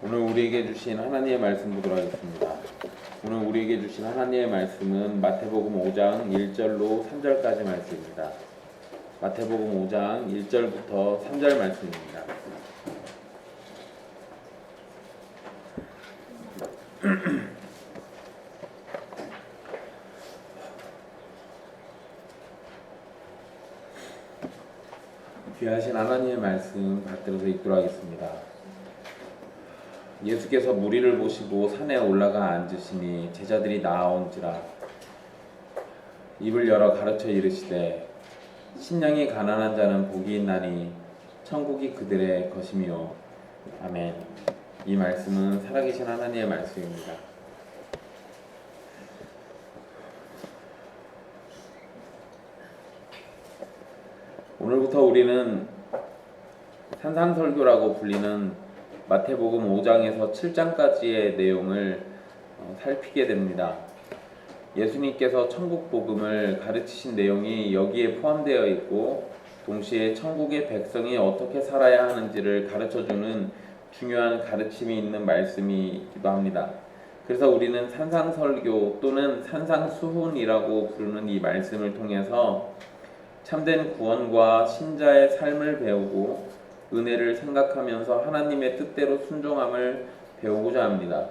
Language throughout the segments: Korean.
오늘 우리에게 주신 하나님의 말씀 보도록 하겠습니다. 오늘 우리에게 주신 하나님의 말씀은 마태복음 5장 1절로 3절까지 말씀입니다. 마태복음 5장 1절부터 3절 말씀입니다. 귀하신 하나님의 말씀 받들어서 읽도록 하겠습니다. 예수께서 무리를 보시고 산에 올라가 앉으시니 제자들이 나아온지라 입을 열어 가르쳐 이르시되 신령이 가난한 자는 복이 있나니 천국이 그들의 것이며. 아멘. 이 말씀은 살아계신 하나님의 말씀입니다. 오늘부터 우리는 산상설교라고 불리는 마태복음 5장에서 7장까지의 내용을 살피게 됩니다. 예수님께서 천국 복음을 가르치신 내용이 여기에 포함되어 있고 동시에 천국의 백성이 어떻게 살아야 하는지를 가르쳐주는 중요한 가르침이 있는 말씀이기도 합니다. 그래서 우리는 산상설교 또는 산상수훈이라고 부르는 이 말씀을 통해서 참된 구원과 신자의 삶을 배우고 은혜를 생각하면서 하나님의 뜻대로 순종함을 배우고자 합니다.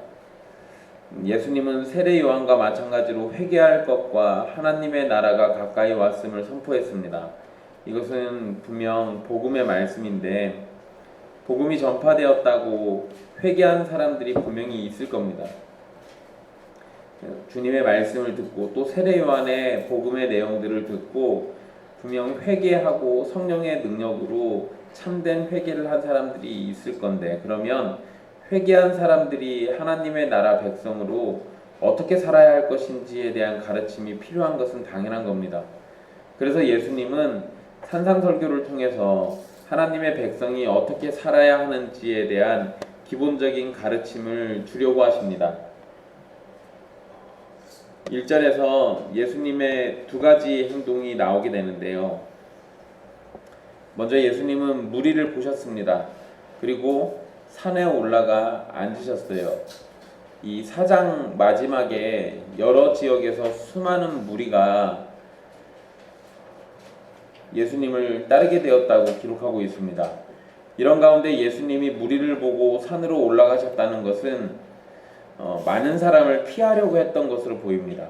예수님은 세례 요한과 마찬가지로 회개할 것과 하나님의 나라가 가까이 왔음을 선포했습니다. 이것은 분명 복음의 말씀인데 복음이 전파되었다고 회개한 사람들이 분명히 있을 겁니다. 주님의 말씀을 듣고 또 세례 요한의 복음의 내용들을 듣고 분명 회개하고 성령의 능력으로 참된 회개를 한 사람들이 있을 건데, 그러면 회개한 사람들이 하나님의 나라 백성으로 어떻게 살아야 할 것인지에 대한 가르침이 필요한 것은 당연한 겁니다. 그래서 예수님은 산상설교를 통해서 하나님의 백성이 어떻게 살아야 하는지에 대한 기본적인 가르침을 주려고 하십니다. 1절에서 예수님의 두 가지 행동이 나오게 되는데요. 먼저 예수님은 무리를 보셨습니다. 그리고 산에 올라가 앉으셨어요. 이 4장 마지막에 여러 지역에서 수많은 무리가 예수님을 따르게 되었다고 기록하고 있습니다. 이런 가운데 예수님이 무리를 보고 산으로 올라가셨다는 것은 많은 사람을 피하려고 했던 것으로 보입니다.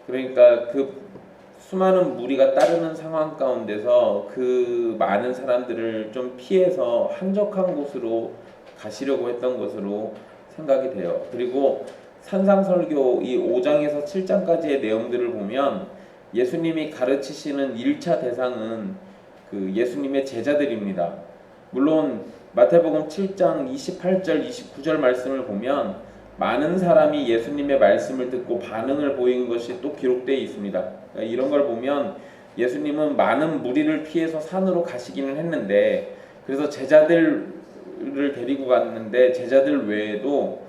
그러니까 그 수많은 무리가 따르는 상황 가운데서 그 많은 사람들을 좀 피해서 한적한 곳으로 가시려고 했던 것으로 생각이 돼요. 그리고 산상설교 이 5장에서 7장까지의 내용들을 보면 예수님이 가르치시는 1차 대상은 그 예수님의 제자들입니다. 물론 마태복음 7장 28절 29절 말씀을 보면 많은 사람이 예수님의 말씀을 듣고 반응을 보인 것이 또 기록되어 있습니다. 이런 걸 보면 예수님은 많은 무리를 피해서 산으로 가시기는 했는데, 그래서 제자들을 데리고 갔는데 제자들 외에도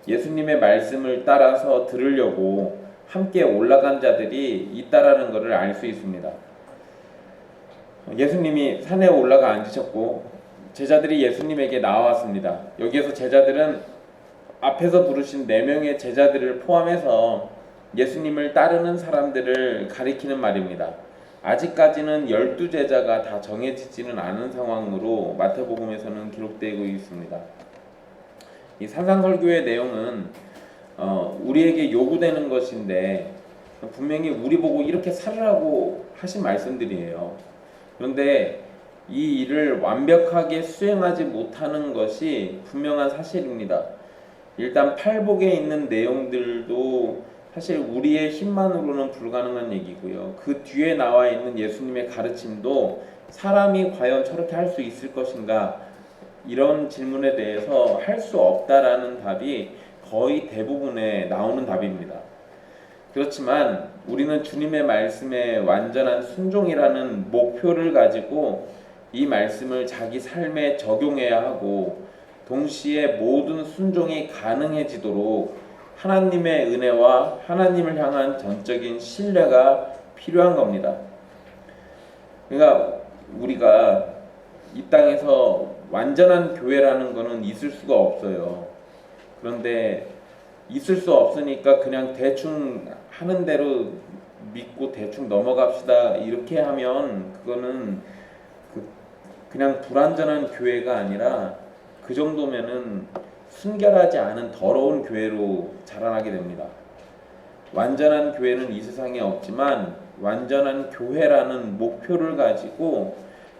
예수님의 말씀을 따라서 들으려고 함께 올라간 자들이 있다라는 것을 알 수 있습니다. 예수님이 산에 올라가 앉으셨고 제자들이 예수님에게 나왔습니다. 여기에서 제자들은 앞에서 부르신 4명의 제자들을 포함해서 예수님을 따르는 사람들을 가리키는 말입니다. 아직까지는 12제자가 다 정해지지는 않은 상황으로 마태복음에서는 기록되고 있습니다. 이 산상설교의 내용은 우리에게 요구되는 것인데 분명히 우리 보고 이렇게 살으라고 하신 말씀들이에요. 그런데 이 일을 완벽하게 수행하지 못하는 것이 분명한 사실입니다. 일단 팔복에 있는 내용들도 사실 우리의 힘만으로는 불가능한 얘기고요. 그 뒤에 나와 있는 예수님의 가르침도 사람이 과연 저렇게 할 수 있을 것인가, 이런 질문에 대해서 할 수 없다라는 답이 거의 대부분에 나오는 답입니다. 그렇지만 우리는 주님의 말씀에 완전한 순종이라는 목표를 가지고 이 말씀을 자기 삶에 적용해야 하고 동시에 모든 순종이 가능해지도록 하나님의 은혜와 하나님을 향한 전적인 신뢰가 필요한 겁니다. 그러니까 우리가 이 땅에서 완전한 교회라는 거는 있을 수가 없어요. 그런데 있을 수 없으니까 그냥 대충 하는 대로 믿고 대충 넘어갑시다 이렇게 하면 그거는 그냥 불완전한 교회가 아니라 그 정도면은 순결하지 않은 더러운 교회로 자라나게 됩니다. 완전한 교회는 이 세상에 없지만 완전한 교회라는 목표를 가지고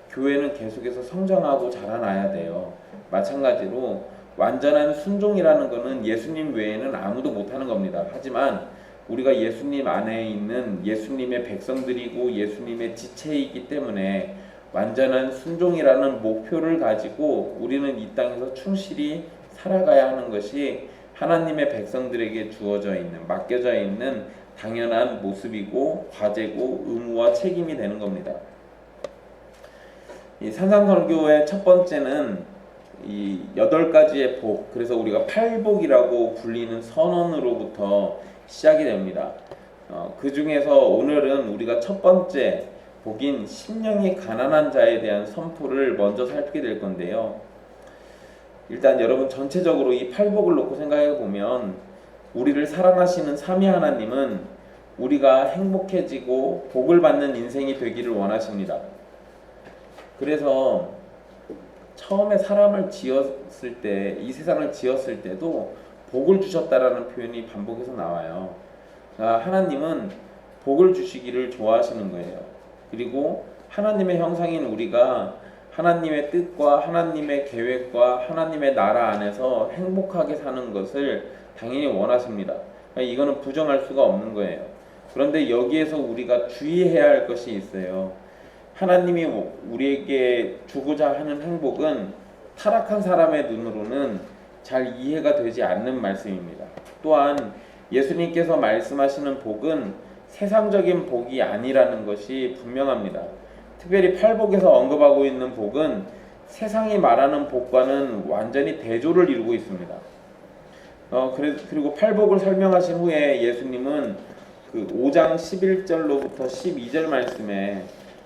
교회는 계속해서 성장하고 자라나야 돼요. 마찬가지로 완전한 순종이라는 것은 예수님 외에는 아무도 못하는 겁니다. 하지만 우리가 예수님 안에 있는 예수님의 백성들이고 예수님의 지체이기 때문에 완전한 순종이라는 목표를 가지고 우리는 이 땅에서 충실히 살아가야 하는 것이 하나님의 백성들에게 주어져 있는, 맡겨져 있는 당연한 모습이고 과제고 의무와 책임이 되는 겁니다. 이 산상설교의 첫 번째는 이 8가지의 복, 그래서 우리가 팔복이라고 불리는 선언으로부터 시작이 됩니다. 그 중에서 오늘은 우리가 첫 번째 복인 심령이 가난한 자에 대한 선포를 먼저 살피게 될 건데요. 일단 여러분 전체적으로 이 팔복을 놓고 생각해 보면 우리를 사랑하시는 삼위 하나님은 우리가 행복해지고 복을 받는 인생이 되기를 원하십니다. 그래서 처음에 사람을 지었을 때, 이 세상을 지었을 때도 복을 주셨다라는 표현이 반복해서 나와요. 하나님은 복을 주시기를 좋아하시는 거예요. 그리고 하나님의 형상인 우리가 하나님의 뜻과 하나님의 계획과 하나님의 나라 안에서 행복하게 사는 것을 당연히 원하십니다. 이거는 부정할 수가 없는 거예요. 그런데 여기에서 우리가 주의해야 할 것이 있어요. 하나님이 우리에게 주고자 하는 행복은 타락한 사람의 눈으로는 잘 이해가 되지 않는 말씀입니다. 또한 예수님께서 말씀하시는 복은 세상적인 복이 아니라는 것이 분명합니다. 특별히 팔복에서 언급하고 있는 복은 세상이 말하는 복과는 완전히 대조를 이루고 있습니다. 그리고 팔복을 설명하신 후에 예수님은 그 5장 11절로부터 12절 말씀에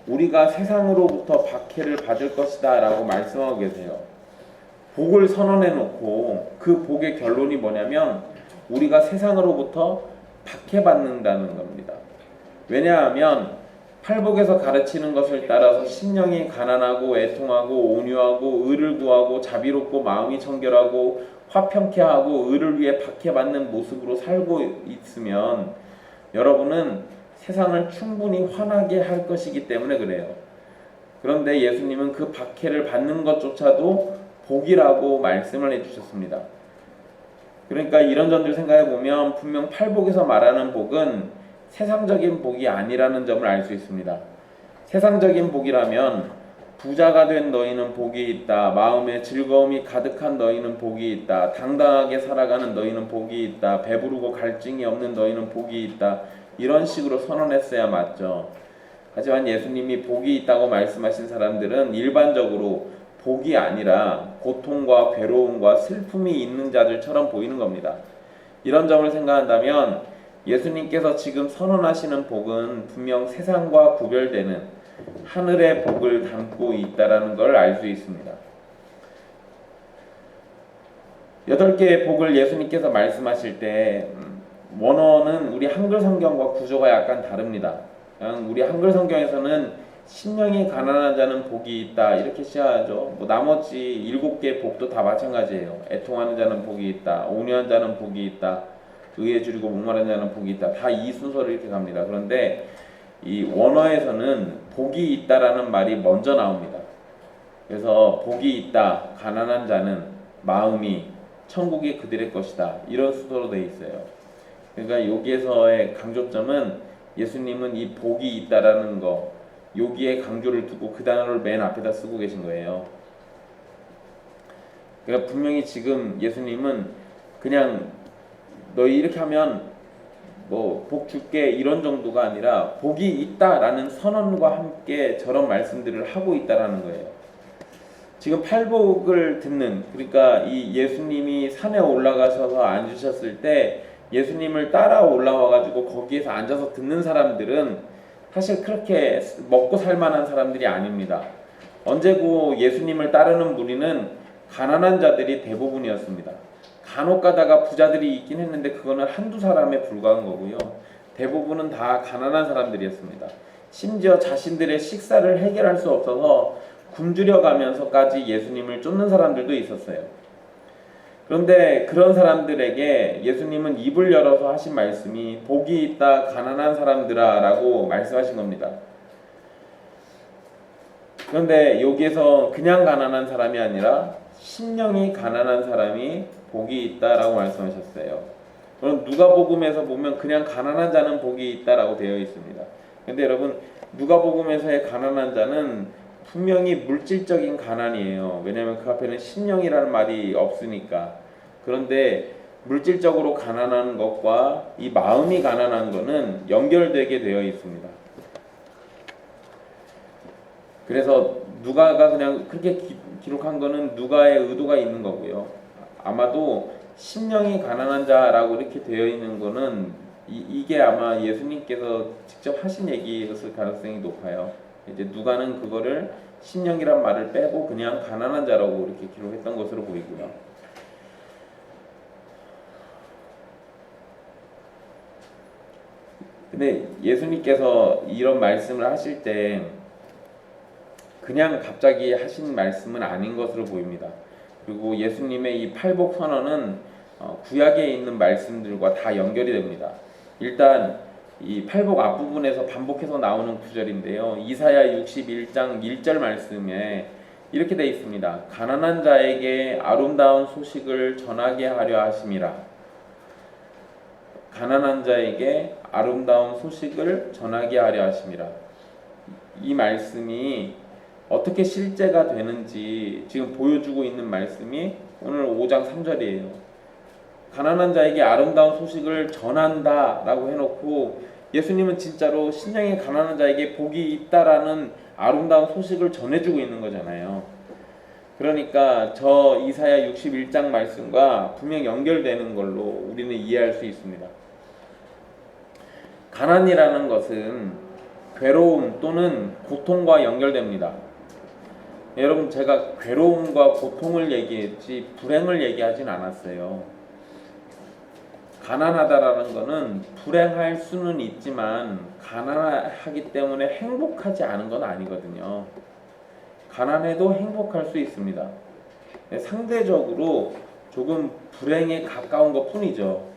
우리가 세상으로부터 박해를 받을 것이다 라고 말씀하고 계세요. 복을 선언해 놓고 그 복의 결론이 뭐냐면 우리가 세상으로부터 박해받는다는 겁니다. 왜냐하면 팔복에서 가르치는 것을 따라서 심령이 가난하고 애통하고 온유하고 의를 구하고 자비롭고 마음이 청결하고 화평케 하고 의를 위해 박해받는 모습으로 살고 있으면 여러분은 세상을 충분히 화나게 할 것이기 때문에 그래요. 그런데 예수님은 그 박해를 받는 것조차도 복이라고 말씀을 해주셨습니다. 그러니까 이런 점들 생각해 보면 분명 팔복에서 말하는 복은 세상적인 복이 아니라는 점을 알 수 있습니다. 세상적인 복이라면 부자가 된 너희는 복이 있다. 마음에 즐거움이 가득한 너희는 복이 있다. 당당하게 살아가는 너희는 복이 있다. 배부르고 갈증이 없는 너희는 복이 있다. 이런 식으로 선언했어야 맞죠. 하지만 예수님이 복이 있다고 말씀하신 사람들은 일반적으로 복이 아니라 고통과 괴로움과 슬픔이 있는 자들처럼 보이는 겁니다. 이런 점을 생각한다면 예수님께서 지금 선언하시는 복은 분명 세상과 구별되는 하늘의 복을 담고 있다는 걸 알 수 있습니다. 8개의 복을 예수님께서 말씀하실 때 원어는 우리 한글 성경과 구조가 약간 다릅니다. 우리 한글 성경에서는 심령이 가난한 자는 복이 있다 이렇게 시작하죠. 나머지 7개의 복도 다 마찬가지예요. 애통하는 자는 복이 있다. 온유한 자는 복이 있다. 의에 줄이고 목마른 자는 복이 있다. 다 이 순서로 이렇게 갑니다. 그런데 이 원어에서는 복이 있다라는 말이 먼저 나옵니다. 그래서 복이 있다. 가난한 자는 마음이 천국이 그들의 것이다. 이런 순서로 되어 있어요. 그러니까 여기에서의 강조점은 예수님은 이 복이 있다라는 거 여기에 강조를 두고 그 단어를 맨 앞에다 쓰고 계신 거예요. 그러니까 분명히 지금 예수님은 그냥 너희 이렇게 하면 뭐 복 줄게 이런 정도가 아니라 복이 있다라는 선언과 함께 저런 말씀들을 하고 있다라는 거예요. 지금 팔복을 듣는, 그러니까 이 예수님이 산에 올라가셔서 앉으셨을 때 예수님을 따라 올라와 가지고 거기에서 앉아서 듣는 사람들은 사실 그렇게 먹고 살만한 사람들이 아닙니다. 언제고 예수님을 따르는 무리는 가난한 자들이 대부분이었습니다. 간혹 가다가 부자들이 있긴 했는데 그거는 한두 사람에 불과한 거고요. 대부분은 다 가난한 사람들이었습니다. 심지어 자신들의 식사를 해결할 수 없어서 굶주려 가면서까지 예수님을 쫓는 사람들도 있었어요. 그런데 그런 사람들에게 예수님은 입을 열어서 하신 말씀이 복이 있다 가난한 사람들아 라고 말씀하신 겁니다. 그런데 여기에서 그냥 가난한 사람이 아니라 심령이 가난한 사람이 복이 있다라고 말씀하셨어요. 그럼 누가복음에서 보면 그냥 가난한 자는 복이 있다라고 되어 있습니다. 근데 여러분 누가복음에서의 가난한 자는 분명히 물질적인 가난이에요. 왜냐하면 그 앞에는 심령이라는 말이 없으니까. 그런데 물질적으로 가난한 것과 이 마음이 가난한 것은 연결되게 되어 있습니다. 그래서 누가가 그냥 그렇게 기록한 거는 누가의 의도가 있는 거고요. 아마도 심령이 가난한 자라고 이렇게 되어 있는 거는 이게 아마 예수님께서 직접 하신 얘기였을 가능성이 높아요. 이제 누가는 그거를 심령이란 말을 빼고 그냥 가난한 자라고 이렇게 기록했던 것으로 보이고요. 근데 예수님께서 이런 말씀을 하실 때 그냥 갑자기 하신 말씀은 아닌 것으로 보입니다. 그리고 예수님의 이 팔복 선언은 구약에 있는 말씀들과 다 연결이 됩니다. 일단 이 팔복 앞부분에서 반복해서 나오는 구절인데요. 이사야 61장 1절 말씀에 이렇게 되어 있습니다. 가난한 자에게 아름다운 소식을 전하게 하려 하심이라. 가난한 자에게 아름다운 소식을 전하게 하려 하심이라. 이 말씀이 어떻게 실제가 되는지 지금 보여주고 있는 말씀이 오늘 5장 3절이에요. 가난한 자에게 아름다운 소식을 전한다 라고 해놓고 예수님은 진짜로 심령이 가난한 자에게 복이 있다라는 아름다운 소식을 전해주고 있는 거잖아요. 그러니까 저 이사야 61장 말씀과 분명 연결되는 걸로 우리는 이해할 수 있습니다. 가난이라는 것은 괴로움 또는 고통과 연결됩니다. 여러분 제가 괴로움과 고통을 얘기했지 불행을 얘기하진 않았어요. 가난하다라는 것은 불행할 수는 있지만 가난하기 때문에 행복하지 않은 건 아니거든요. 가난해도 행복할 수 있습니다. 상대적으로 조금 불행에 가까운 것 뿐이죠.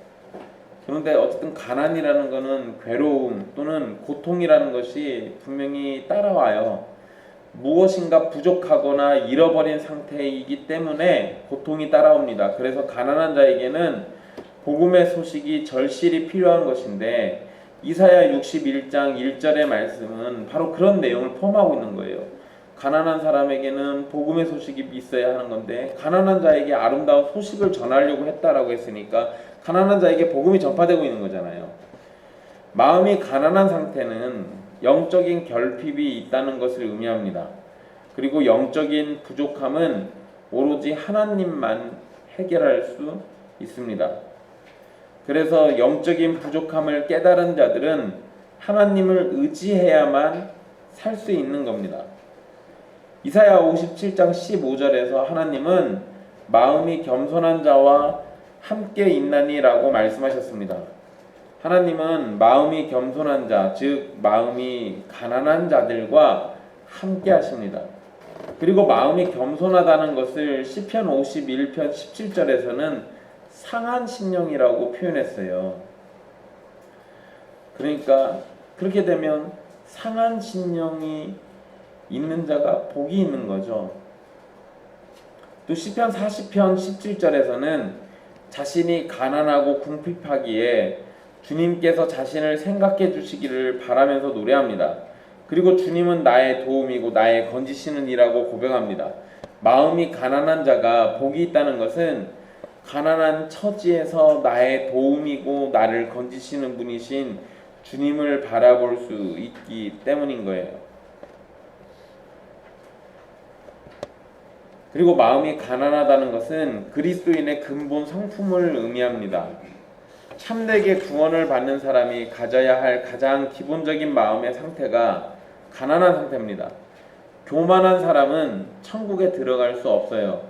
그런데 어쨌든 가난이라는 것은 괴로움 또는 고통이라는 것이 분명히 따라와요. 무엇인가 부족하거나 잃어버린 상태이기 때문에 고통이 따라옵니다. 그래서 가난한 자에게는 복음의 소식이 절실히 필요한 것인데 이사야 61장 1절의 말씀은 바로 그런 내용을 포함하고 있는 거예요. 가난한 사람에게는 복음의 소식이 있어야 하는 건데 가난한 자에게 아름다운 소식을 전하려고 했다라고 했으니까 가난한 자에게 복음이 전파되고 있는 거잖아요. 마음이 가난한 상태는 영적인 결핍이 있다는 것을 의미합니다. 그리고 영적인 부족함은 오로지 하나님만 해결할 수 있습니다. 그래서 영적인 부족함을 깨달은 자들은 하나님을 의지해야만 살 수 있는 겁니다. 이사야 57장 15절에서 하나님은 마음이 겸손한 자와 함께 있나니라고 말씀하셨습니다. 하나님은 마음이 겸손한 자, 즉 마음이 가난한 자들과 함께 하십니다. 그리고 마음이 겸손하다는 것을 시편 51편 17절에서는 상한 심령이라고 표현했어요. 그러니까 그렇게 되면 상한 심령이 있는 자가 복이 있는 거죠. 또 시편 40편 17절에서는 자신이 가난하고 궁핍하기에 주님께서 자신을 생각해 주시기를 바라면서 노래합니다. 그리고 주님은 나의 도움이고 나의 건지시는 이라고 고백합니다. 마음이 가난한 자가 복이 있다는 것은 가난한 처지에서 나의 도움이고 나를 건지시는 분이신 주님을 바라볼 수 있기 때문인 거예요. 그리고 마음이 가난하다는 것은 그리스도인의 근본 성품을 의미합니다. 참되게 구원을 받는 사람이 가져야 할 가장 기본적인 마음의 상태가 가난한 상태입니다. 교만한 사람은 천국에 들어갈 수 없어요.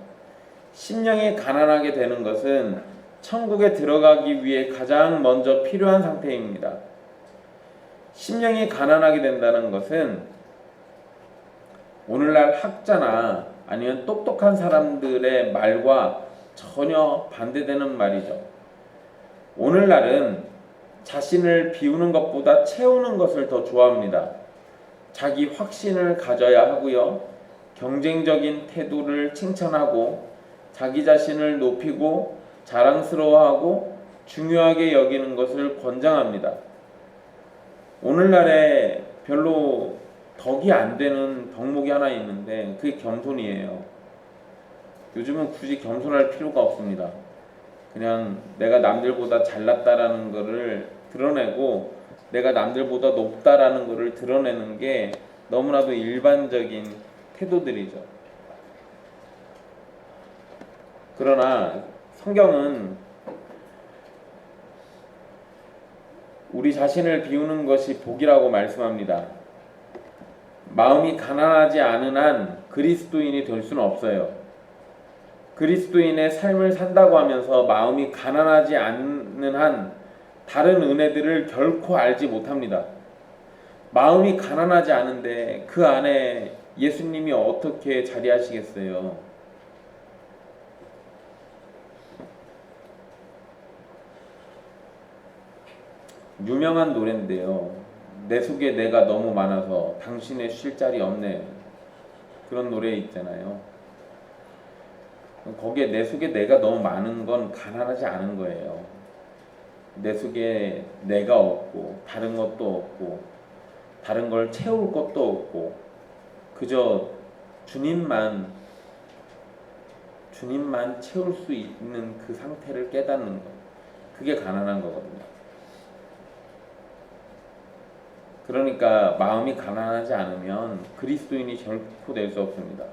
심령이 가난하게 되는 것은 천국에 들어가기 위해 가장 먼저 필요한 상태입니다. 심령이 가난하게 된다는 것은 오늘날 학자나 아니면 똑똑한 사람들의 말과 전혀 반대되는 말이죠. 오늘날은 자신을 비우는 것보다 채우는 것을 더 좋아합니다. 자기 확신을 가져야 하고요. 경쟁적인 태도를 칭찬하고 자기 자신을 높이고 자랑스러워하고 중요하게 여기는 것을 권장합니다. 오늘날에 별로 덕이 안 되는 덕목이 하나 있는데 그게 겸손이에요. 요즘은 굳이 겸손할 필요가 없습니다. 그냥 내가 남들보다 잘났다라는 것을 드러내고 내가 남들보다 높다라는 것을 드러내는 게 너무나도 일반적인 태도들이죠. 그러나 성경은 우리 자신을 비우는 것이 복이라고 말씀합니다. 마음이 가난하지 않은 한 그리스도인이 될 수는 없어요. 그리스도인의 삶을 산다고 하면서 마음이 가난하지 않는 한 다른 은혜들을 결코 알지 못합니다. 마음이 가난하지 않은데 그 안에 예수님이 어떻게 자리하시겠어요? 유명한 노래인데요. 내 속에 내가 너무 많아서 당신의 쉴 자리 없네. 그런 노래 있잖아요. 거기에 내 속에 내가 너무 많은 건 가난하지 않은 거예요. 내 속에 내가 없고 다른 것도 없고 다른 걸 채울 것도 없고 그저 주님만 채울 수 있는 그 상태를 깨닫는 것. 그게 가난한 거거든요. 그러니까 마음이 가난하지 않으면 그리스도인이 결코 될 수 없습니다.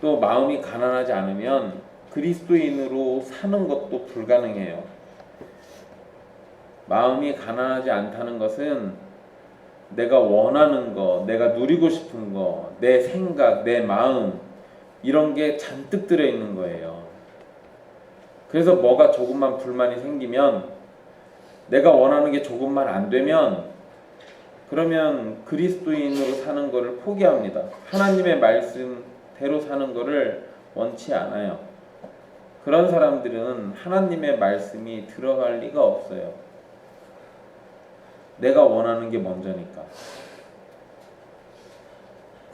또 마음이 가난하지 않으면 그리스도인으로 사는 것도 불가능해요. 마음이 가난하지 않다는 것은 내가 원하는 거, 내가 누리고 싶은 거, 내 생각, 내 마음 이런 게 잔뜩 들어있는 거예요. 그래서 뭐가 조금만 불만이 생기면 내가 원하는 게 조금만 안 되면 그러면 그리스도인으로 사는 것을 포기합니다. 하나님의 말씀대로 사는 것을 원치 않아요. 그런 사람들은 하나님의 말씀이 들어갈 리가 없어요. 내가 원하는 게 먼저니까.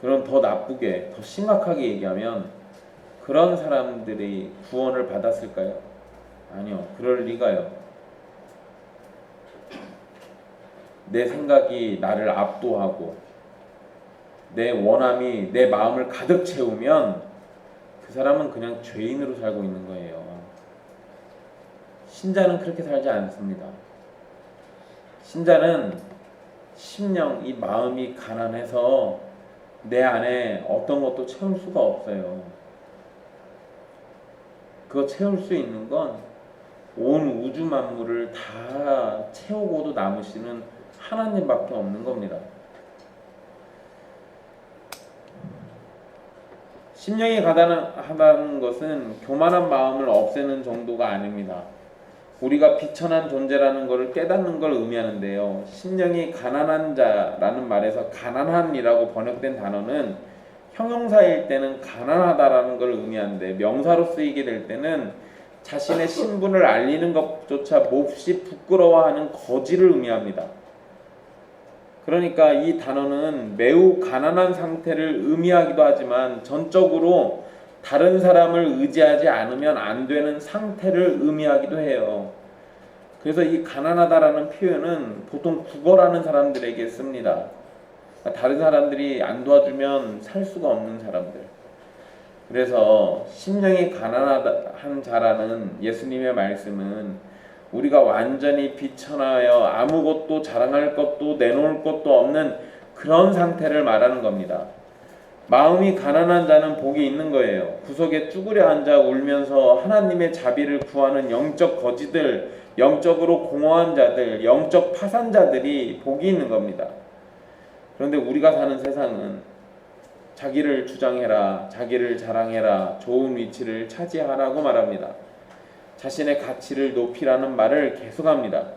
그럼 더 나쁘게, 더 심각하게 얘기하면 그런 사람들이 구원을 받았을까요? 아니요. 그럴 리가요. 내 생각이 나를 압도하고 내 원함이 내 마음을 가득 채우면 그 사람은 그냥 죄인으로 살고 있는 거예요. 신자는 그렇게 살지 않습니다. 신자는 심령, 이 마음이 가난해서 내 안에 어떤 것도 채울 수가 없어요. 그거 채울 수 있는 건 온 우주 만물을 다 채우고도 남으시는 하나님밖에 없는 겁니다. 심령이 가난하다는 것은 교만한 마음을 없애는 정도가 아닙니다. 우리가 비천한 존재라는 것을 깨닫는 걸 의미하는데요. 심령이 가난한 자라는 말에서 가난한이라고 번역된 단어는 형용사일 때는 가난하다라는 걸 의미하는데 명사로 쓰이게 될 때는 자신의 신분을 알리는 것조차 몹시 부끄러워하는 거지를 의미합니다. 그러니까 이 단어는 매우 가난한 상태를 의미하기도 하지만 전적으로 다른 사람을 의지하지 않으면 안 되는 상태를 의미하기도 해요. 그래서 이 가난하다라는 표현은 보통 구걸하는 사람들에게 씁니다. 다른 사람들이 안 도와주면 살 수가 없는 사람들. 그래서 심령이 가난한 자라는 예수님의 말씀은 우리가 완전히 비천하여 아무것도 자랑할 것도 내놓을 것도 없는 그런 상태를 말하는 겁니다. 마음이 가난한 자는 복이 있는 거예요. 구석에 쭈그려 앉아 울면서 하나님의 자비를 구하는 영적 거지들, 영적으로 공허한 자들, 영적 파산자들이 복이 있는 겁니다. 그런데 우리가 사는 세상은 자기를 주장해라, 자기를 자랑해라, 좋은 위치를 차지하라고 말합니다. 자신의 가치를 높이라는 말을 계속합니다.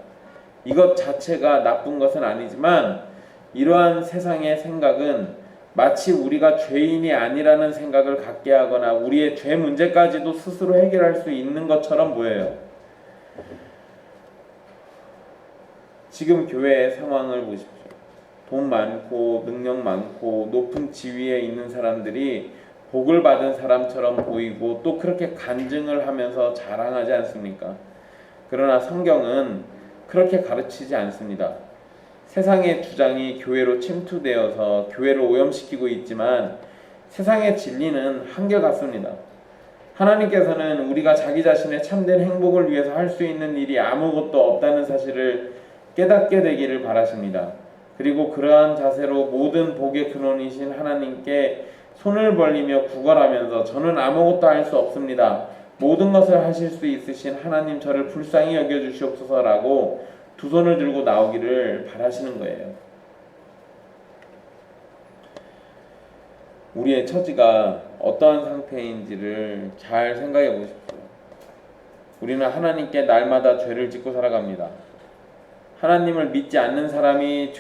이것 자체가 나쁜 것은 아니지만 이러한 세상의 생각은 마치 우리가 죄인이 아니라는 생각을 갖게 하거나 우리의 죄 문제까지도 스스로 해결할 수 있는 것처럼 보여요. 지금 교회의 상황을 보십시오. 돈 많고 능력 많고 높은 지위에 있는 사람들이 복을 받은 사람처럼 보이고 또 그렇게 간증을 하면서 자랑하지 않습니까? 그러나 성경은 그렇게 가르치지 않습니다. 세상의 주장이 교회로 침투되어서 교회를 오염시키고 있지만 세상의 진리는 한결같습니다. 하나님께서는 우리가 자기 자신의 참된 행복을 위해서 할 수 있는 일이 아무것도 없다는 사실을 깨닫게 되기를 바라십니다. 그리고 그러한 자세로 모든 복의 근원이신 하나님께 손을 벌리며 구걸하면서 저는 아무것도 할 수 없습니다. 모든 것을 하실 수 있으신 하나님 저를 불쌍히 여겨주시옵소서라고 두 손을 들고 나오기를 바라시는 거예요. 우리의 처지가 어떠한 상태인지를 잘 생각해 보십시오. 우리는 하나님께 날마다 죄를 짓고 살아갑니다. 하나님을 믿지 않는 사람이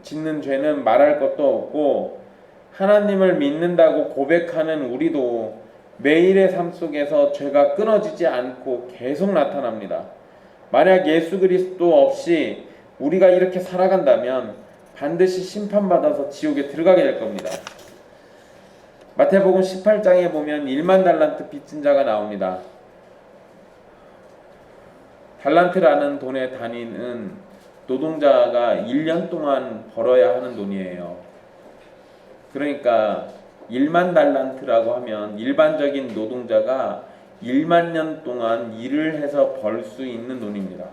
짓는 죄는 말할 것도 없고 하나님을 믿는다고 고백하는 우리도 매일의 삶 속에서 죄가 끊어지지 않고 계속 나타납니다. 만약 예수 그리스도 없이 우리가 이렇게 살아간다면 반드시 심판받아서 지옥에 들어가게 될 겁니다. 마태복음 18장에 보면 1만 달란트 빚진 자가 나옵니다. 달란트라는 돈의 단위는 노동자가 1년 동안 벌어야 하는 돈이에요. 그러니까 1만 달란트라고 하면 일반적인 노동자가 1만 년 동안 일을 해서 벌 수 있는 돈입니다.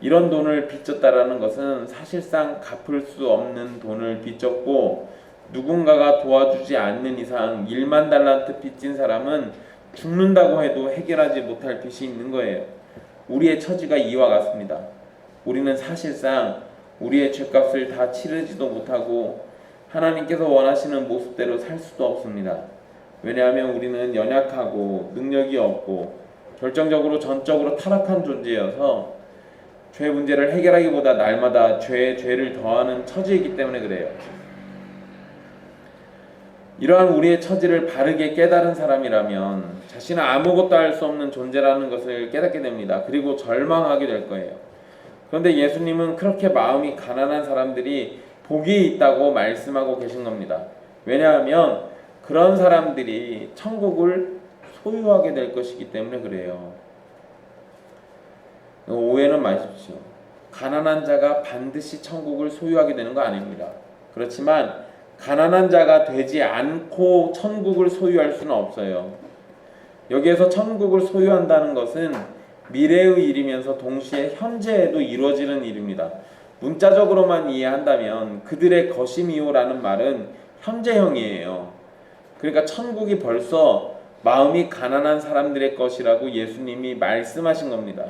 이런 돈을 빚졌다라는 것은 사실상 갚을 수 없는 돈을 빚졌고 누군가가 도와주지 않는 이상 1만 달란트 빚진 사람은 죽는다고 해도 해결하지 못할 빚이 있는 거예요. 우리의 처지가 이와 같습니다. 우리는 사실상 우리의 죄값을 다 치르지도 못하고 하나님께서 원하시는 모습대로 살 수도 없습니다. 왜냐하면 우리는 연약하고 능력이 없고 결정적으로 전적으로 타락한 존재여서 죄 문제를 해결하기보다 날마다 죄에 죄를 더하는 처지이기 때문에 그래요. 이러한 우리의 처지를 바르게 깨달은 사람이라면 자신은 아무것도 할 수 없는 존재라는 것을 깨닫게 됩니다. 그리고 절망하게 될 거예요. 그런데 예수님은 그렇게 마음이 가난한 사람들이 복이 있다고 말씀하고 계신 겁니다. 왜냐하면 그런 사람들이 천국을 소유하게 될 것이기 때문에 그래요. 오해는 마십시오. 가난한 자가 반드시 천국을 소유하게 되는 거 아닙니다. 그렇지만 가난한 자가 되지 않고 천국을 소유할 수는 없어요. 여기에서 천국을 소유한다는 것은 미래의 일이면서 동시에 현재에도 이루어지는 일입니다. 문자적으로만 이해한다면 그들의 것이미요라는 말은 현재형이에요. 그러니까 천국이 벌써 마음이 가난한 사람들의 것이라고 예수님이 말씀하신 겁니다.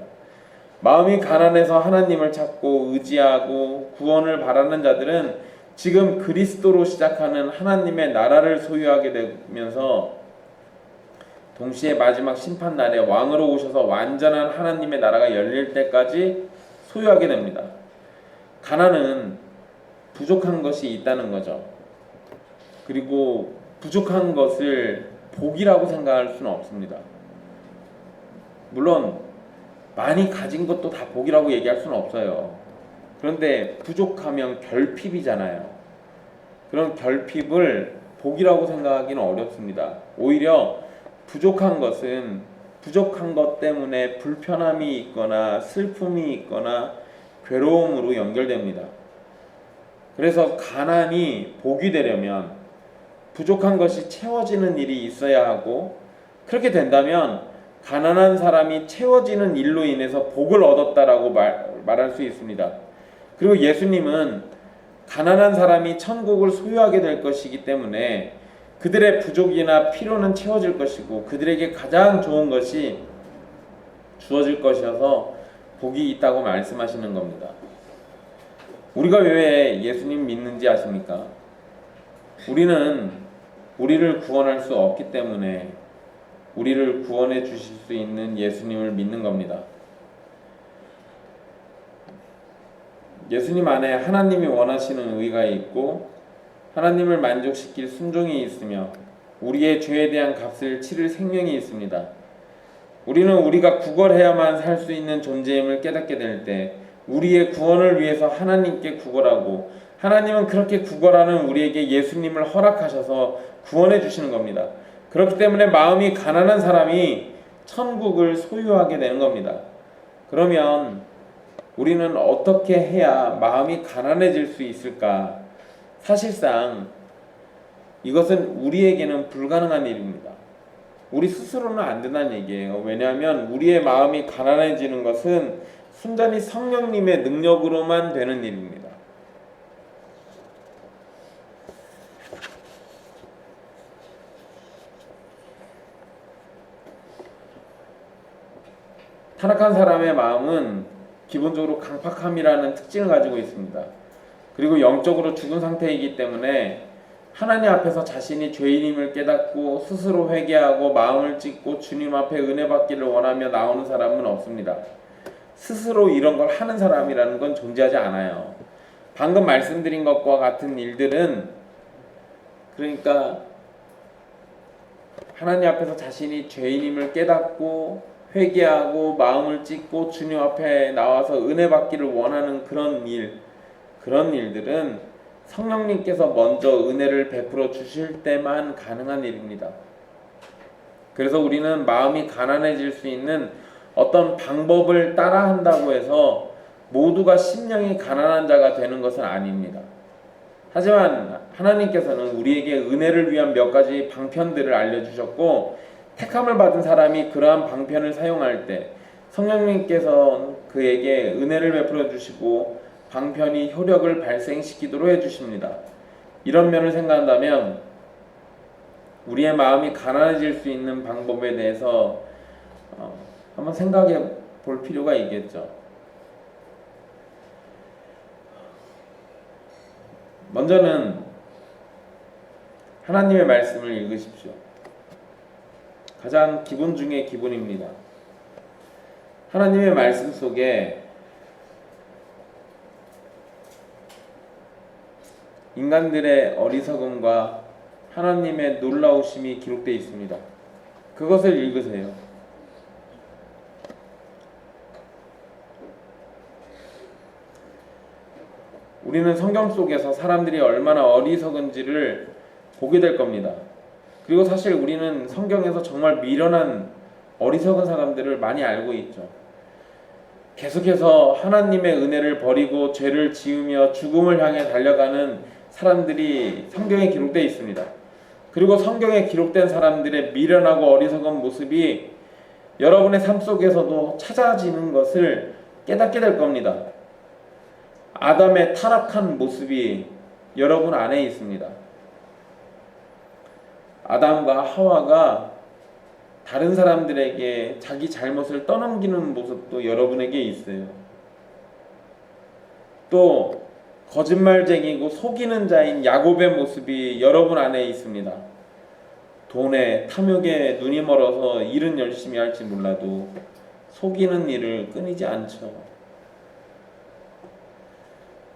마음이 가난해서 하나님을 찾고 의지하고 구원을 바라는 자들은 지금 그리스도로 시작하는 하나님의 나라를 소유하게 되면서 동시에 마지막 심판날에 왕으로 오셔서 완전한 하나님의 나라가 열릴 때까지 소유하게 됩니다. 가난은 부족한 것이 있다는 거죠. 그리고 부족한 것을 복이라고 생각할 수는 없습니다. 물론 많이 가진 것도 다 복이라고 얘기할 수는 없어요. 그런데 부족하면 결핍이잖아요. 그런 결핍을 복이라고 생각하기는 어렵습니다. 오히려 부족한 것은 부족한 것 때문에 불편함이 있거나 슬픔이 있거나 괴로움으로 연결됩니다. 그래서 가난이 복이 되려면 부족한 것이 채워지는 일이 있어야 하고 그렇게 된다면 가난한 사람이 채워지는 일로 인해서 복을 얻었다라고 말할 수 있습니다. 그리고 예수님은 가난한 사람이 천국을 소유하게 될 것이기 때문에 그들의 부족이나 필요는 채워질 것이고 그들에게 가장 좋은 것이 주어질 것이어서 복이 있다고 말씀하시는 겁니다. 우리가 왜 예수님 믿는지 아십니까? 우리는 우리를 구원할 수 없기 때문에 우리를 구원해 주실 수 있는 예수님을 믿는 겁니다. 예수님 안에 하나님이 원하시는 의가 있고 하나님을 만족시킬 순종이 있으며 우리의 죄에 대한 값을 치를 생명이 있습니다. 우리는 우리가 구걸해야만 살 수 있는 존재임을 깨닫게 될 때 우리의 구원을 위해서 하나님께 구걸하고 하나님은 그렇게 구걸하는 우리에게 예수님을 허락하셔서 구원해 주시는 겁니다. 그렇기 때문에 마음이 가난한 사람이 천국을 소유하게 되는 겁니다. 그러면 우리는 어떻게 해야 마음이 가난해질 수 있을까? 사실상 이것은 우리에게는 불가능한 일입니다. 우리 스스로는 안 된다는 얘기예요. 왜냐하면 우리의 마음이 가난해지는 것은 순전히 성령님의 능력으로만 되는 일입니다. 타락한 사람의 마음은 기본적으로 강팍함이라는 특징을 가지고 있습니다. 그리고 영적으로 죽은 상태이기 때문에 하나님 앞에서 자신이 죄인임을 깨닫고 스스로 회개하고 마음을 찢고 주님 앞에 은혜 받기를 원하며 나오는 사람은 없습니다. 스스로 이런 걸 하는 사람이라는 건 존재하지 않아요. 방금 말씀드린 것과 같은 일들은 그러니까 하나님 앞에서 자신이 죄인임을 깨닫고 회개하고 마음을 찢고 주님 앞에 나와서 은혜 받기를 원하는 그런 일들은 성령님께서 먼저 은혜를 베풀어 주실 때만 가능한 일입니다. 그래서 우리는 마음이 가난해질 수 있는 어떤 방법을 따라한다고 해서 모두가 심령이 가난한 자가 되는 것은 아닙니다. 하지만 하나님께서는 우리에게 은혜를 위한 몇 가지 방편들을 알려주셨고 택함을 받은 사람이 그러한 방편을 사용할 때 성령님께서 그에게 은혜를 베풀어 주시고 방편이 효력을 발생시키도록 해주십니다. 이런 면을 생각한다면 우리의 마음이 가난해질 수 있는 방법에 대해서 한번 생각해 볼 필요가 있겠죠. 먼저는 하나님의 말씀을 읽으십시오. 가장 기본 중에 기본입니다. 하나님의 말씀 속에 인간들의 어리석음과 하나님의 놀라우심이 기록되어 있습니다. 그것을 읽으세요. 우리는 성경 속에서 사람들이 얼마나 어리석은지를 보게 될 겁니다. 그리고 사실 우리는 성경에서 정말 미련한 어리석은 사람들을 많이 알고 있죠. 계속해서 하나님의 은혜를 버리고 죄를 지으며 죽음을 향해 달려가는 사람들이 성경에 기록되어 있습니다. 그리고 성경에 기록된 사람들의 미련하고 어리석은 모습이 여러분의 삶 속에서도 찾아지는 것을 깨닫게 될 겁니다. 아담의 타락한 모습이 여러분 안에 있습니다. 아담과 하와가 다른 사람들에게 자기 잘못을 떠넘기는 모습도 여러분에게 있어요. 또 거짓말쟁이고 속이는 자인 야곱의 모습이 여러분 안에 있습니다. 돈에 탐욕에 눈이 멀어서 일은 열심히 할지 몰라도 속이는 일을 끊이지 않죠.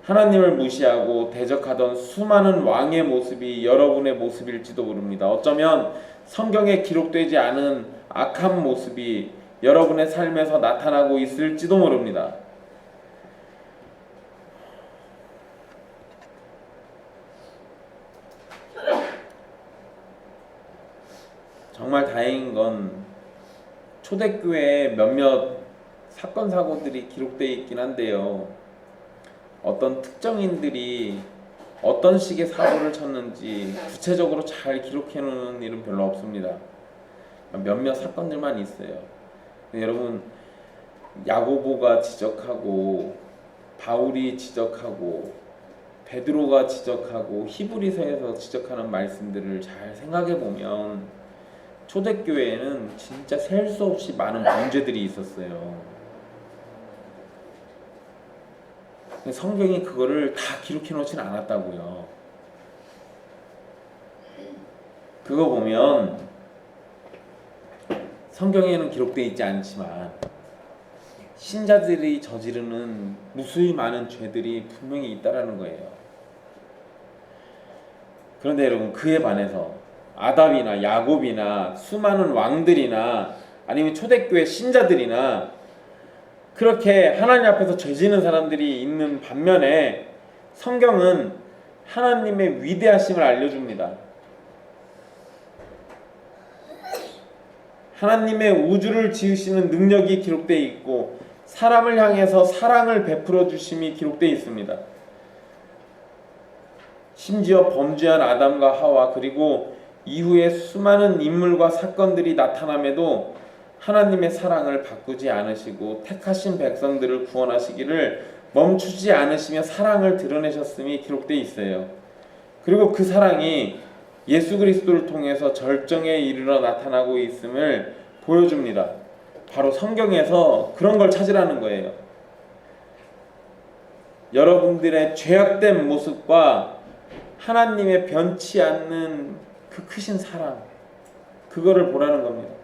하나님을 무시하고 대적하던 수많은 왕의 모습이 여러분의 모습일지도 모릅니다. 어쩌면 성경에 기록되지 않은 악한 모습이 여러분의 삶에서 나타나고 있을지도 모릅니다. 정말 다행인 건 초대교회에 몇몇 사건 사고들이 기록되어 있긴 한데요. 어떤 특정인들이 어떤 식의 사고를 쳤는지 구체적으로 잘 기록해 놓는 일은 별로 없습니다. 몇몇 사건들만 있어요. 여러분, 야고보가 지적하고 바울이 지적하고 베드로가 지적하고 히브리서에서 지적하는 말씀들을 잘 생각해 보면 초대교회에는 진짜 셀 수 없이 많은 문제들이 있었어요. 성경이 그거를 다 기록해 놓지는 않았다고요. 그거 보면 성경에는 기록되어 있지 않지만 신자들이 저지르는 무수히 많은 죄들이 분명히 있다라는 거예요. 그런데 여러분, 그에 반해서 아담이나 야곱이나 수많은 왕들이나 아니면 초대교회 신자들이나 그렇게 하나님 앞에서 죄지는 사람들이 있는 반면에 성경은 하나님의 위대하심을 알려줍니다. 하나님의 우주를 지으시는 능력이 기록되어 있고 사람을 향해서 사랑을 베풀어 주심이 기록되어 있습니다. 심지어 범죄한 아담과 하와 그리고 이후에 수많은 인물과 사건들이 나타남에도 하나님의 사랑을 바꾸지 않으시고 택하신 백성들을 구원하시기를 멈추지 않으시며 사랑을 드러내셨음이 기록되어 있어요. 그리고 그 사랑이 예수 그리스도를 통해서 절정에 이르러 나타나고 있음을 보여줍니다. 바로 성경에서 그런 걸 찾으라는 거예요. 여러분들의 죄악된 모습과 하나님의 변치 않는 그 크신 사랑, 그거를 보라는 겁니다.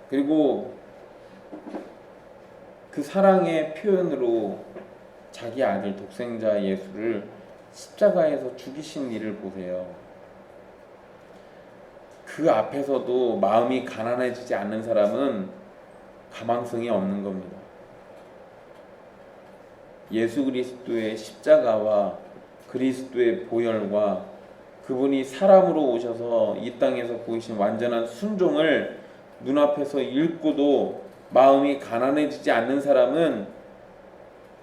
그리고 그 사랑의 표현으로 자기 아들 독생자 예수를 십자가에서 죽이신 일을 보세요. 그 앞에서도 마음이 가난해지지 않는 사람은 가망성이 없는 겁니다. 예수 그리스도의 십자가와 그리스도의 보혈과 그분이 사람으로 오셔서 이 땅에서 보이신 완전한 순종을 눈앞에서 읽고도 마음이 가난해지지 않는 사람은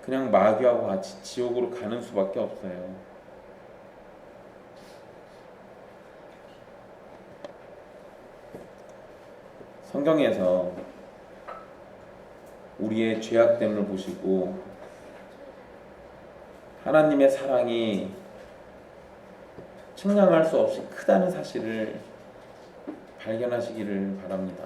그냥 마귀하고 같이 지옥으로 가는 수밖에 없어요. 성경에서 우리의 죄악됨을 보시고 하나님의 사랑이 측량할 수 없이 크다는 사실을 발견하시기를 바랍니다.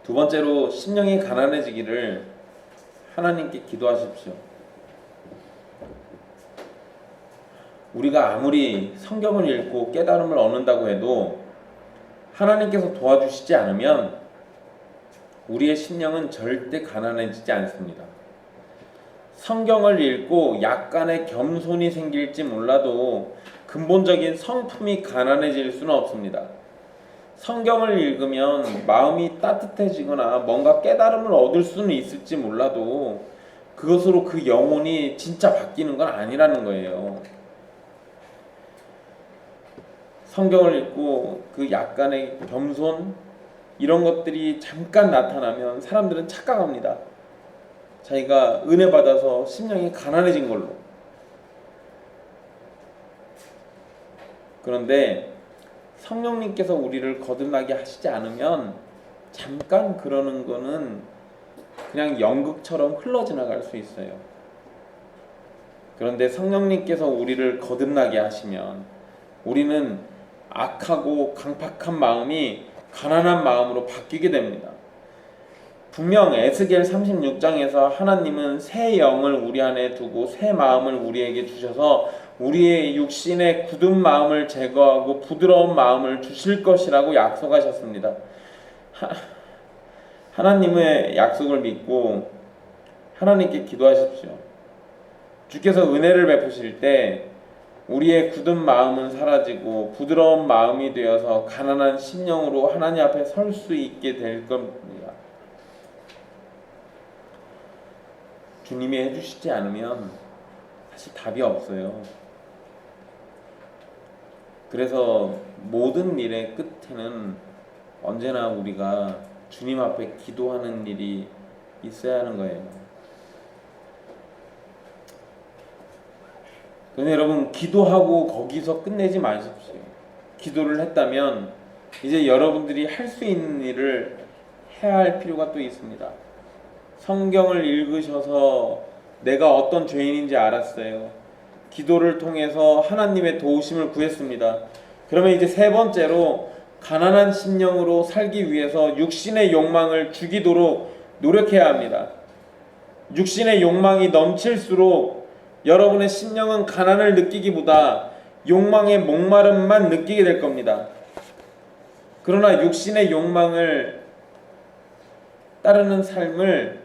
두 번째로 심령이 가난해지기를 하나님께 기도하십시오. 우리가 아무리 성경을 읽고 깨달음을 얻는다고 해도 하나님께서 도와주시지 않으면 우리의 심령은 절대 가난해지지 않습니다. 성경을 읽고 약간의 겸손이 생길지 몰라도 근본적인 성품이 가난해질 수는 없습니다. 성경을 읽으면 마음이 따뜻해지거나 뭔가 깨달음을 얻을 수는 있을지 몰라도 그것으로 그 영혼이 진짜 바뀌는 건 아니라는 거예요. 성경을 읽고 그 약간의 겸손 이런 것들이 잠깐 나타나면 사람들은 착각합니다. 자기가 은혜 받아서 심령이 가난해진 걸로. 그런데 성령님께서 우리를 거듭나게 하시지 않으면 잠깐 그러는 거는 그냥 연극처럼 흘러 지나갈 수 있어요. 그런데 성령님께서 우리를 거듭나게 하시면 우리는 악하고 강팍한 마음이 가난한 마음으로 바뀌게 됩니다. 분명 에스겔 36장에서 하나님은 새 영을 우리 안에 두고 새 마음을 우리에게 주셔서 우리의 육신의 굳은 마음을 제거하고 부드러운 마음을 주실 것이라고 약속하셨습니다. 하나님의 약속을 믿고 하나님께 기도하십시오. 주께서 은혜를 베푸실 때 우리의 굳은 마음은 사라지고 부드러운 마음이 되어서 가난한 심령으로 하나님 앞에 설 수 있게 될 겁니다. 주님이 해주시지 않으면 사실 답이 없어요. 그래서 모든 일의 끝에는 언제나 우리가 주님 앞에 기도하는 일이 있어야 하는 거예요. 그런데 여러분, 기도하고 거기서 끝내지 마십시오. 기도를 했다면 이제 여러분들이 할 수 있는 일을 해야 할 필요가 또 있습니다. 성경을 읽으셔서 내가 어떤 죄인인지 알았어요. 기도를 통해서 하나님의 도우심을 구했습니다. 그러면 이제 세 번째로 가난한 심령으로 살기 위해서 육신의 욕망을 죽이도록 노력해야 합니다. 육신의 욕망이 넘칠수록 여러분의 심령은 가난을 느끼기보다 욕망의 목마름만 느끼게 될 겁니다. 그러나 육신의 욕망을 따르는 삶을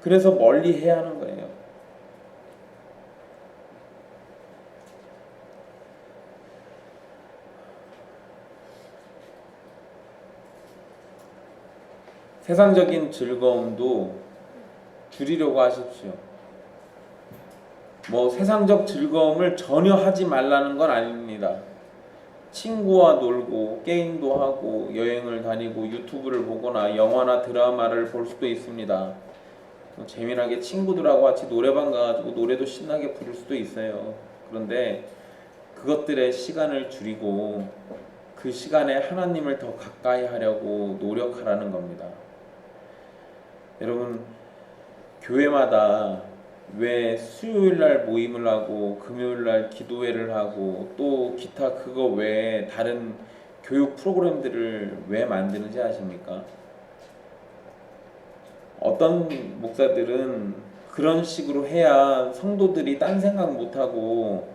그래서 멀리 해야 하는 거예요. 세상적인 즐거움도 줄이려고 하십시오. 세상적 즐거움을 전혀 하지 말라는 건 아닙니다. 친구와 놀고 게임도 하고 여행을 다니고 유튜브를 보거나 영화나 드라마를 볼 수도 있습니다. 재미나게 친구들하고 같이 노래방 가가지고 노래도 신나게 부를 수도 있어요. 그런데 그것들의 시간을 줄이고 그 시간에 하나님을 더 가까이 하려고 노력하라는 겁니다. 여러분, 교회마다 왜 수요일날 모임을 하고 금요일날 기도회를 하고 또 기타 그거 외에 다른 교육 프로그램들을 왜 만드는지 아십니까? 어떤 목사들은 그런 식으로 해야 성도들이 딴 생각 못하고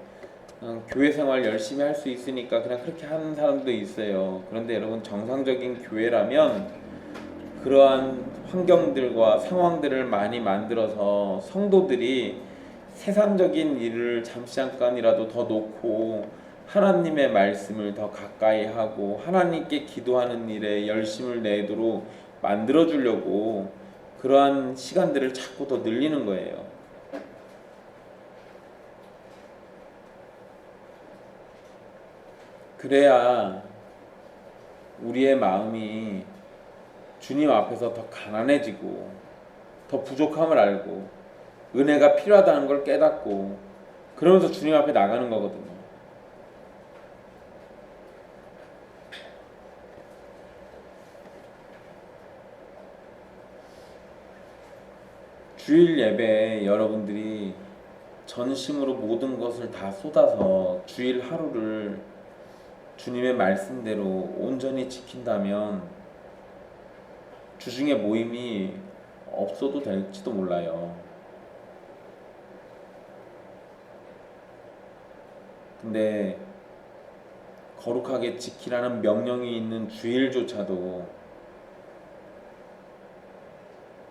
교회 생활 열심히 할 수 있으니까 그냥 그렇게 하는 사람도 있어요. 그런데 여러분, 정상적인 교회라면 그러한 환경들과 상황들을 많이 만들어서 성도들이 세상적인 일을 잠깐이라도 더 놓고 하나님의 말씀을 더 가까이 하고 하나님께 기도하는 일에 열심을 내도록 만들어 주려고 그러한 시간들을 자꾸 더 늘리는 거예요. 그래야 우리의 마음이 주님 앞에서 더 가난해지고 더 부족함을 알고 은혜가 필요하다는 걸 깨닫고 그러면서 주님 앞에 나가는 거거든요. 주일 예배에 여러분들이 전심으로 모든 것을 다 쏟아서 주일 하루를 주님의 말씀대로 온전히 지킨다면 주중에 모임이 없어도 될지도 몰라요. 근데 거룩하게 지키라는 명령이 있는 주일조차도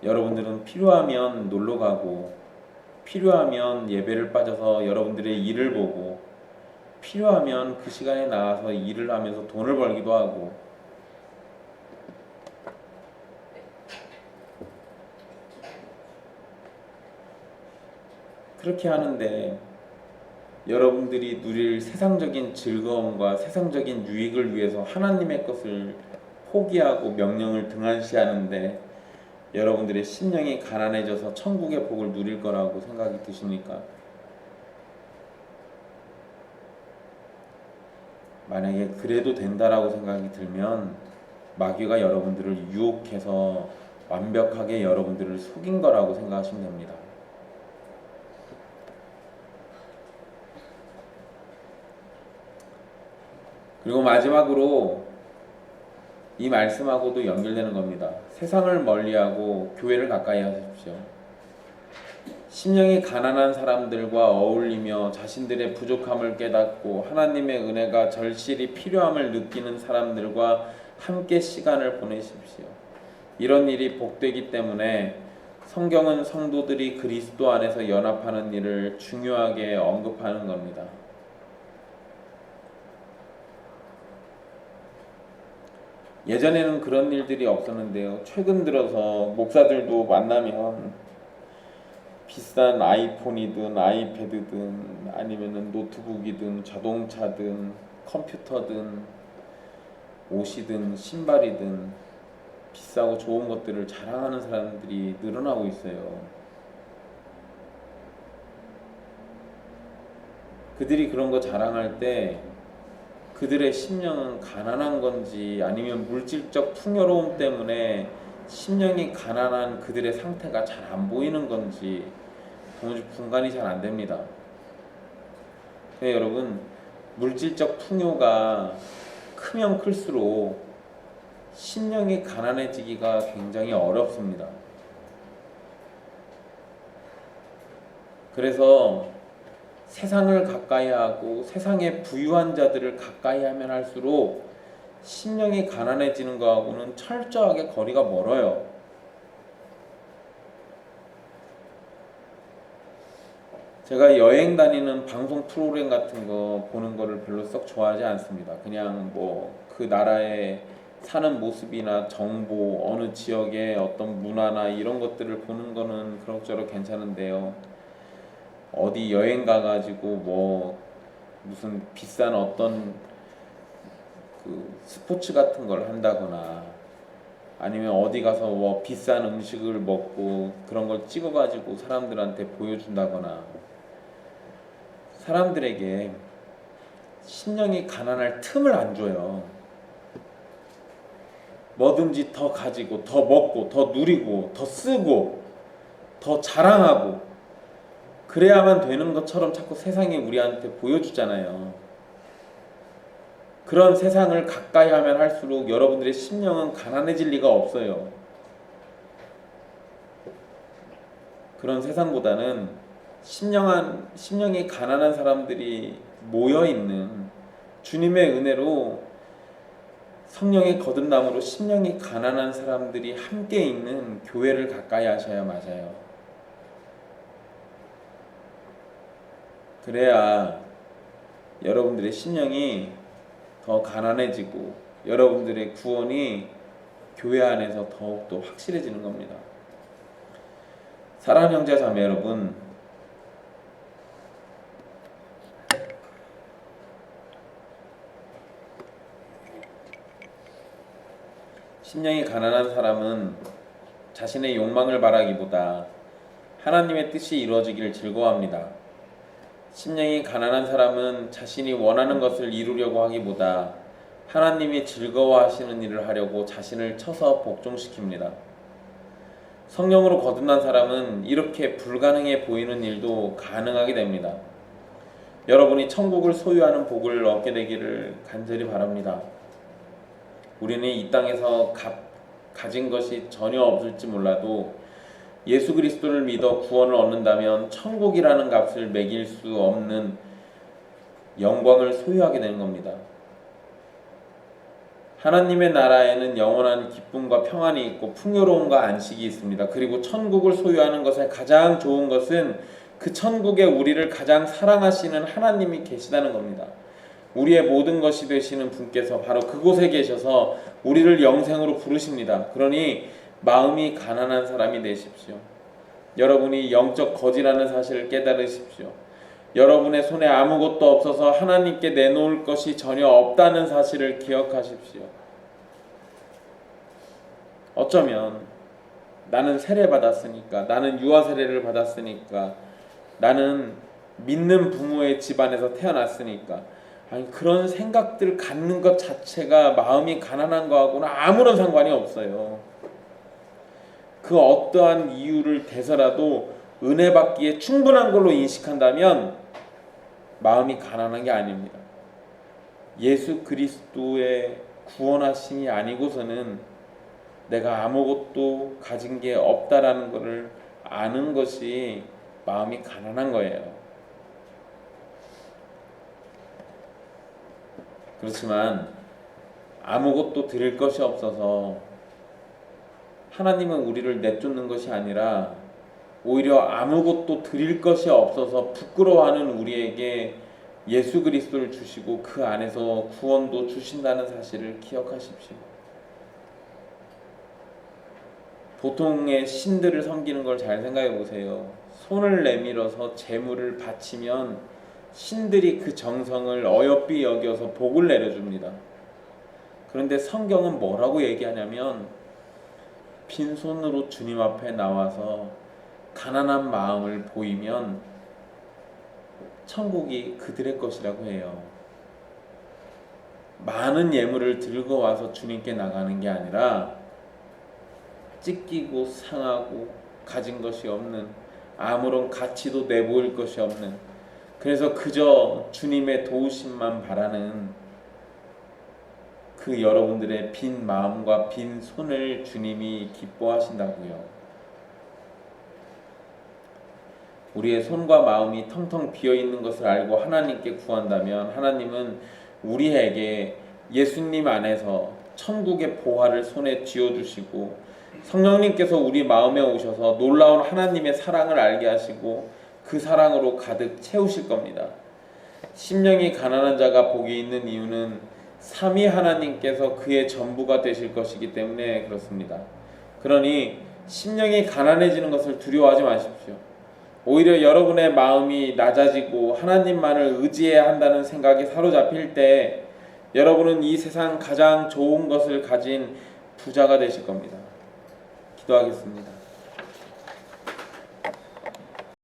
여러분들은 필요하면 놀러가고 필요하면 예배를 빠져서 여러분들의 일을 보고 필요하면 그 시간에 나와서 일을 하면서 돈을 벌기도 하고 그렇게 하는데 여러분들이 누릴 세상적인 즐거움과 세상적인 유익을 위해서 하나님의 것을 포기하고 명령을 등한시하는데 여러분들의 심령이 가난해져서 천국의 복을 누릴 거라고 생각이 드십니까? 만약에 그래도 된다라고 생각이 들면 마귀가 여러분들을 유혹해서 완벽하게 여러분들을 속인 거라고 생각하시면 됩니다. 그리고 마지막으로 이 말씀하고도 연결되는 겁니다. 세상을 멀리하고 교회를 가까이 하십시오. 심령이 가난한 사람들과 어울리며 자신들의 부족함을 깨닫고 하나님의 은혜가 절실히 필요함을 느끼는 사람들과 함께 시간을 보내십시오. 이런 일이 복되기 때문에 성경은 성도들이 그리스도 안에서 연합하는 일을 중요하게 언급하는 겁니다. 예전에는 그런 일들이 없었는데요. 최근 들어서 목사들도 만나면 비싼 아이폰이든 아이패드든 아니면은 노트북이든 자동차든 컴퓨터든 옷이든 신발이든 비싸고 좋은 것들을 자랑하는 사람들이 늘어나고 있어요. 그들이 그런 거 자랑할 때 그들의 심령은 가난한 건지 아니면 물질적 풍요로움 때문에 심령이 가난한 그들의 상태가 잘 안 보이는 건지 도무지 분간이 잘 안 됩니다. 여러분, 물질적 풍요가 크면 클수록 심령이 가난해지기가 굉장히 어렵습니다. 그래서 세상을 가까이 하고 세상의 부유한 자들을 가까이 하면 할수록 심령이 가난해지는 것하고는 철저하게 거리가 멀어요. 제가 여행 다니는 방송 프로그램 같은 거 보는 거를 별로 썩 좋아하지 않습니다. 그냥 뭐 그 나라의 사는 모습이나 정보, 어느 지역의 어떤 문화나 이런 것들을 보는 거는 그럭저럭 괜찮은데요. 어디 여행 가가지고 뭐 무슨 비싼 어떤 그 스포츠 같은 걸 한다거나 아니면 어디 가서 뭐 비싼 음식을 먹고 그런 걸 찍어가지고 사람들한테 보여준다거나 사람들에게 심령이 가난할 틈을 안 줘요. 뭐든지 더 가지고 더 먹고 더 누리고 더 쓰고 더 자랑하고 그래야만 되는 것처럼 자꾸 세상이 우리한테 보여주잖아요. 그런 세상을 가까이 하면 할수록 여러분들의 심령은 가난해질 리가 없어요. 그런 세상보다는 심령이 가난한 사람들이 모여있는 주님의 은혜로 성령의 거듭남으로 심령이 가난한 사람들이 함께 있는 교회를 가까이 하셔야 맞아요. 그래야 여러분들의 심령이 더 가난해지고 여러분들의 구원이 교회 안에서 더욱더 확실해지는 겁니다. 사랑하는 형제 자매 여러분, 심령이 가난한 사람은 자신의 욕망을 바라기보다 하나님의 뜻이 이루어지기를 즐거워합니다. 심령이 가난한 사람은 자신이 원하는 것을 이루려고 하기보다 하나님이 즐거워하시는 일을 하려고 자신을 쳐서 복종시킵니다. 성령으로 거듭난 사람은 이렇게 불가능해 보이는 일도 가능하게 됩니다. 여러분이 천국을 소유하는 복을 얻게 되기를 간절히 바랍니다. 우리는 이 땅에서 가진 것이 전혀 없을지 몰라도 예수 그리스도를 믿어 구원을 얻는다면 천국이라는 값을 매길 수 없는 영광을 소유하게 되는 겁니다. 하나님의 나라에는 영원한 기쁨과 평안이 있고 풍요로움과 안식이 있습니다. 그리고 천국을 소유하는 것의 가장 좋은 것은 그 천국에 우리를 가장 사랑하시는 하나님이 계시다는 겁니다. 우리의 모든 것이 되시는 분께서 바로 그곳에 계셔서 우리를 영생으로 부르십니다. 그러니 마음이 가난한 사람이 되십시오. 여러분이 영적 거지라는 사실을 깨달으십시오. 여러분의 손에 아무것도 없어서 하나님께 내놓을 것이 전혀 없다는 사실을 기억하십시오. 어쩌면 나는 세례받았으니까, 나는 유아 세례를 받았으니까, 나는 믿는 부모의 집안에서 태어났으니까, 아니 그런 생각들 갖는 것 자체가 마음이 가난한 거하고는 아무런 상관이 없어요. 그 어떠한 이유를 대서라도 은혜 받기에 충분한 걸로 인식한다면 마음이 가난한 게 아닙니다. 예수 그리스도의 구원하심이 아니고서는 내가 아무것도 가진 게 없다라는 것을 아는 것이 마음이 가난한 거예요. 그렇지만 아무것도 드릴 것이 없어서 하나님은 우리를 내쫓는 것이 아니라 오히려 아무것도 드릴 것이 없어서 부끄러워하는 우리에게 예수 그리스도를 주시고 그 안에서 구원도 주신다는 사실을 기억하십시오. 보통의 신들을 섬기는 걸 잘 생각해 보세요. 손을 내밀어서 제물을 바치면 신들이 그 정성을 어여삐 여겨서 복을 내려줍니다. 그런데 성경은 뭐라고 얘기하냐면 빈손으로 주님 앞에 나와서 가난한 마음을 보이면 천국이 그들의 것이라고 해요. 많은 예물을 들고 와서 주님께 나가는 게 아니라 찢기고 상하고 가진 것이 없는, 아무런 가치도 내보일 것이 없는, 그래서 그저 주님의 도우심만 바라는 그 여러분들의 빈 마음과 빈 손을 주님이 기뻐하신다고요. 우리의 손과 마음이 텅텅 비어있는 것을 알고 하나님께 구한다면 하나님은 우리에게 예수님 안에서 천국의 보화를 손에 쥐어주시고 성령님께서 우리 마음에 오셔서 놀라운 하나님의 사랑을 알게 하시고 그 사랑으로 가득 채우실 겁니다. 심령이 가난한 자가 복이 있는 이유는 삼위 하나님께서 그의 전부가 되실 것이기 때문에 그렇습니다. 그러니 심령이 가난해지는 것을 두려워하지 마십시오. 오히려 여러분의 마음이 낮아지고 하나님만을 의지해야 한다는 생각에 사로잡힐 때 여러분은 이 세상 가장 좋은 것을 가진 부자가 되실 겁니다. 기도하겠습니다.